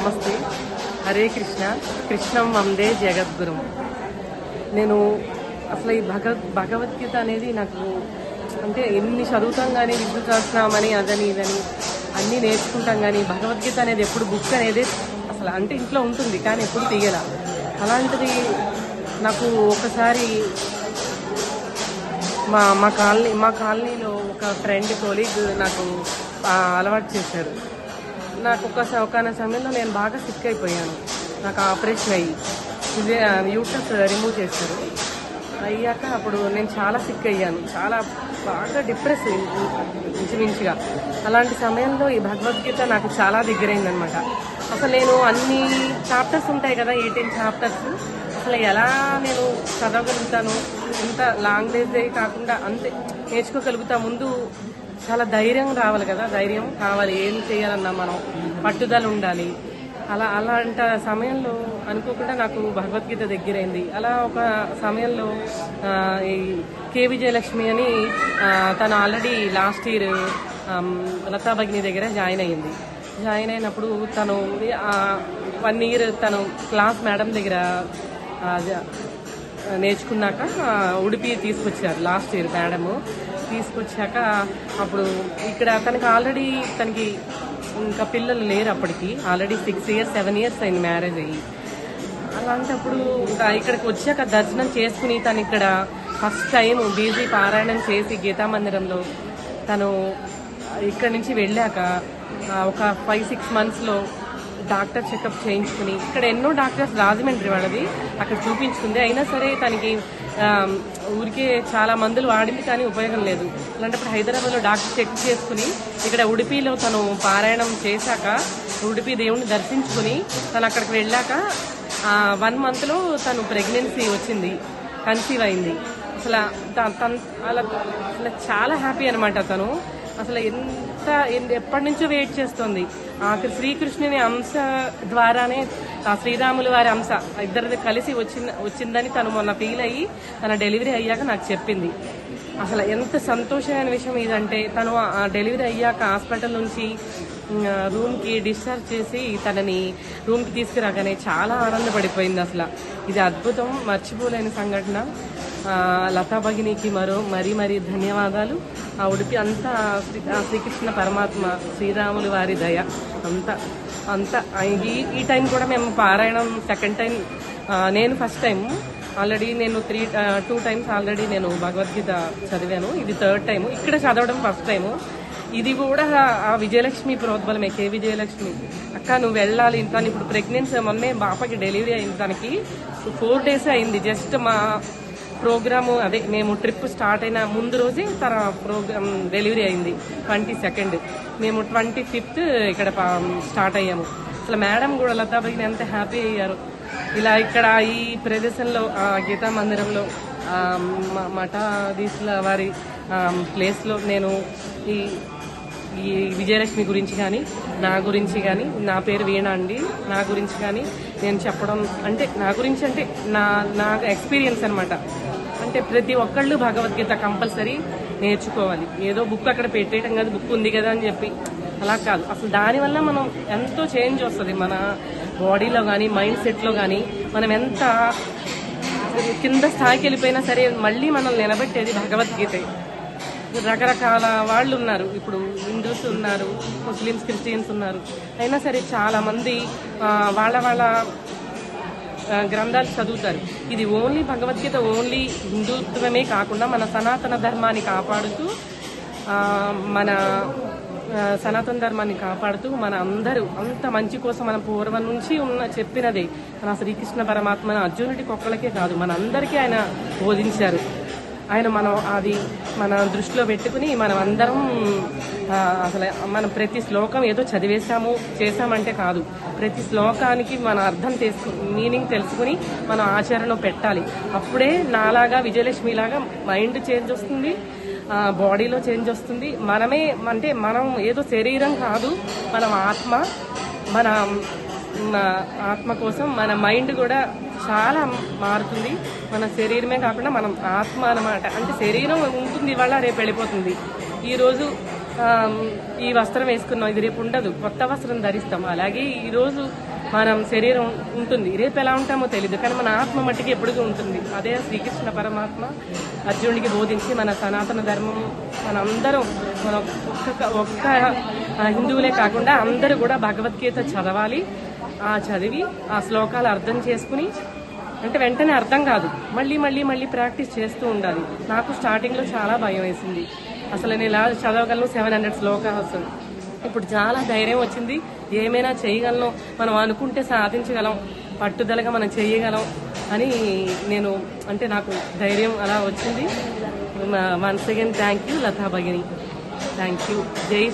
నమస్తే. హరే కృష్ణ. కృష్ణం వందే జగద్గురుం. నేను అసలు ఈ భగవద్గీత అనేది నాకు అంటే ఎన్ని చదువుతాం కానీ విష్ణు సహస్రనామని అదని ఇదని అన్నీ నేర్చుకుంటాం కానీ భగవద్గీత అనేది ఎప్పుడు బుక్ అనేది అసలు అంటే ఇంట్లో ఉంటుంది కానీ ఎప్పుడు తీయల. అలాంటిది నాకు ఒకసారి మా కాలనీలో ఒక ఫ్రెండ్ కొలీగ్ నాకు అలవాటు చేశారు. నాకు ఒకనొక సమయంలో నేను బాగా సిక్ అయిపోయాను. నాకు ఆపరేషన్ అయ్యి యూట్రస్ రిమూవ్ చేశారు. అయ్యాక అప్పుడు నేను చాలా సిక్ అయ్యాను, చాలా బాగా డిప్రెస్ ఇంచుమించుగా. అలాంటి సమయంలో ఈ భగవద్గీత నాకు చాలా దగ్గరైందనమాట. అసలు నేను అన్ని చాప్టర్స్ ఉంటాయి కదా, 18 చాప్టర్స్, అసలు ఎలా నేను చదవగలుగుతాను, ఇంత లాంగ్వేజ్ కాకుండా అంతే నేర్చుకోగలుగుతా. ముందు చాలా ధైర్యం రావాలి కదా, ధైర్యం కావాలి. ఏం చేయాలన్నా మనం పట్టుదల ఉండాలి. అలాంటి సమయంలో అనుకోకుండా నాకు భగవద్గీత దగ్గరైంది. అలా ఒక సమయంలో ఈ కే విజయలక్ష్మి అని తను ఆల్రెడీ లాస్ట్ ఇయర్ లతా భగిని దగ్గర జాయిన్ అయ్యింది. జాయిన్ అయినప్పుడు తను 1 ఇయర్ తను క్లాస్ మేడం దగ్గర నేర్చుకున్నాక ఉడిపి తీసుకొచ్చారు. లాస్ట్ ఇయర్ మేడము తీసుకొచ్చాక అప్పుడు ఇక్కడ తనకి ఇంకా పిల్లలు లేరు. అప్పటికి ఆల్రెడీ 6 ఇయర్స్ 7 ఇయర్స్ అయింది మ్యారేజ్ అయ్యి. అలాంటప్పుడు ఇక్కడికి వచ్చాక దర్శనం చేసుకుని తను ఇక్కడ ఫస్ట్ టైం బీజీ పారాయణం చేసి గీతా మందిరంలో తను ఇక్కడి నుంచి వెళ్ళాక ఒక 5-6 మంత్స్లో డాక్టర్ చెకప్ చేయించుకుని ఇక్కడ ఎన్నో డాక్టర్స్ రాజమండ్రి వాళ్ళది అక్కడ చూపించుకుంది. అయినా సరే తనకి ఊరికే చాలా మందులు వాడింది కానీ ఉపయోగం లేదు. అలాంటప్పుడు హైదరాబాద్లో డాక్టర్ చెక్ చేసుకుని ఇక్కడ ఉడిపిలో తను పారాయణం చేశాక ఉడిపి దేవుణ్ణి దర్శించుకుని తను అక్కడికి వెళ్ళాక 1 మంత్లో తను ప్రెగ్నెన్సీ వచ్చింది, కన్సీవ్ అయింది. అసలు అసలు చాలా హ్యాపీ అనమాట. తను అసలు ఎప్పటి నుంచో వెయిట్ చేస్తుంది. శ్రీకృష్ణుని అంశ ద్వారానే శ్రీరాములు వారి అంశ ఇద్దరిది కలిసి వచ్చిందని తను మొన్న ఫీల్ అయ్యి తన డెలివరీ అయ్యాక నాకు చెప్పింది. అసలు ఎంత సంతోషమైన విషయం ఇదంటే, తను ఆ డెలివరీ అయ్యాక హాస్పిటల్ నుంచి రూమ్కి డిశ్చార్జ్ చేసి తనని రూమ్కి తీసుకురాగానే చాలా ఆనందపడిపోయింది. అసలు ఇది అద్భుతం, మర్చిపోలేని సంఘటన. లతా భగినికి మరీ ధన్యవాదాలు. ఆ ఉడిపి అంతా శ్రీకృష్ణ పరమాత్మ శ్రీరాములు వారి దయ అంతా. ఈ టైం కూడా మేము పారాయణం సెకండ్ టైం, నేను ఫస్ట్ టైం ఆల్రెడీ నేను 2 టైమ్స్ ఆల్రెడీ నేను భగవద్గీత చదివాను. ఇది 3rd టైం ఇక్కడ చదవడం, ఫస్ట్ టైము. ఇది కూడా ఆ విజయలక్ష్మి ప్రోద్బలమే. కే విజయలక్ష్మి అక్క నువ్వు వెళ్ళాలి. తను ఇప్పుడు ప్రెగ్నెన్సీ, మొన్నే బాపకి డెలివరీ అయింది. తనకి 4 days అయింది. జస్ట్ మా ప్రోగ్రాము అదే మేము ట్రిప్ స్టార్ట్ అయిన ముందు రోజే తన ప్రోగ్రామ్ డెలివరీ అయింది 22nd. మేము 25th ఇక్కడ స్టార్ట్ అయ్యాము. అసలు మేడం కూడా లతా భగిని ఎంత హ్యాపీ అయ్యారు. ఇలా ఇక్కడ ఈ ప్రదేశంలో గీతా మందిరంలో మఠాధీశుల వారి ప్లేస్లో నేను ఈ విజయలక్ష్మి గురించి కానీ, నా గురించి కానీ, నా పేరు వీణ అండి, నా గురించి కానీ నేను చెప్పడం అంటే నా గురించి అంటే నా ఎక్స్పీరియన్స్ అనమాట. అంటే ప్రతి ఒక్కళ్ళు భగవద్గీత కంపల్సరీ నేర్చుకోవాలి. ఏదో బుక్ అక్కడ పెట్టేయటం కాదు, బుక్ ఉంది కదా అని చెప్పి అలా కాదు. అసలు దానివల్ల మనం ఎంతో చేంజ్ వస్తుంది మన బాడీలో కానీ, మైండ్ సెట్లో కానీ. మనం ఎంత కింద స్థాయికి వెళ్ళిపోయినా సరే మళ్ళీ మనల్ని నిలబెట్టేది భగవద్గీతే. రకరకాల వాళ్ళు ఉన్నారు, ఇప్పుడు హిందూస్ ఉన్నారు, ముస్లిమ్స్, క్రిస్టియన్స్ ఉన్నారు. అయినా సరే చాలా మంది వాళ్ళ గ్రంథాలు చదువుతారు. ఇది ఓన్లీ భగవద్గీత ఓన్లీ హిందుత్వమే కాకుండా మన సనాతన ధర్మాన్ని కాపాడుతూ మన అందరూ అంత మంచి కోసం మన పూర్వం నుంచి చెప్పినదే. మన శ్రీకృష్ణ పరమాత్మ అర్జునుడికి ఒక్కళ్ళకే కాదు, మన అందరికీ ఆయన బోధించారు. ఆయన అది మన దృష్టిలో పెట్టుకుని మనం అందరం అసలు మనం ప్రతి శ్లోకం ఏదో చేసామంటే కాదు, ప్రతి శ్లోకానికి మన అర్థం మీనింగ్ తెలుసుకుని మనం ఆచరణలో పెట్టాలి. అప్పుడే నాలాగా విజయలక్ష్మిలాగా మైండ్ చేంజ్ వస్తుంది, బాడీలో చేంజ్ వస్తుంది. మనం ఏదో శరీరం కాదు, మనం ఆత్మ కోసం మన మైండ్ కూడా చాలా మారుతుంది. మన శరీరమే కాకుండా మనం ఆత్మ అన్నమాట. అంటే శరీరం ఉంటుంది, ఇవాళ రేపు వెళ్ళిపోతుంది. ఈరోజు ఈ వస్త్రం వేసుకున్నాం, ఇది రేపు ఉండదు, కొత్త వస్త్రం ధరిస్తాం. అలాగే ఈరోజు మనం శరీరం ఉంటుంది, రేపు ఎలా ఉంటామో తెలియదు, కానీ మన ఆత్మ మట్టికి ఎప్పటికీ ఉంటుంది. అదే శ్రీకృష్ణ పరమాత్మ అర్జునుడికి బోధించి మన సనాతన ధర్మం మనందరం మన ఒక్క హిందువులే కాకుండా అందరూ కూడా భగవద్గీత చదవాలి. చదివి ఆ శ్లోకాలు అర్థం చేసుకుని, అంటే వెంటనే అర్థం కాదు, మళ్ళీ మళ్ళీ మళ్ళీ ప్రాక్టీస్ చేస్తూ ఉండాలి. నాకు స్టార్టింగ్లో చాలా భయం వేసింది, అసలు నేను ఇలా చదవగలను 700 శ్లోకాలు. ఇప్పుడు చాలా ధైర్యం వచ్చింది, ఏమైనా చేయగలను, మనం అనుకుంటే సాధించగలం, పట్టుదలగా మనం చేయగలం అని నేను, అంటే నాకు ధైర్యం అలా వచ్చింది. Once again thank you Latha భగిని, థ్యాంక్ యూ. జై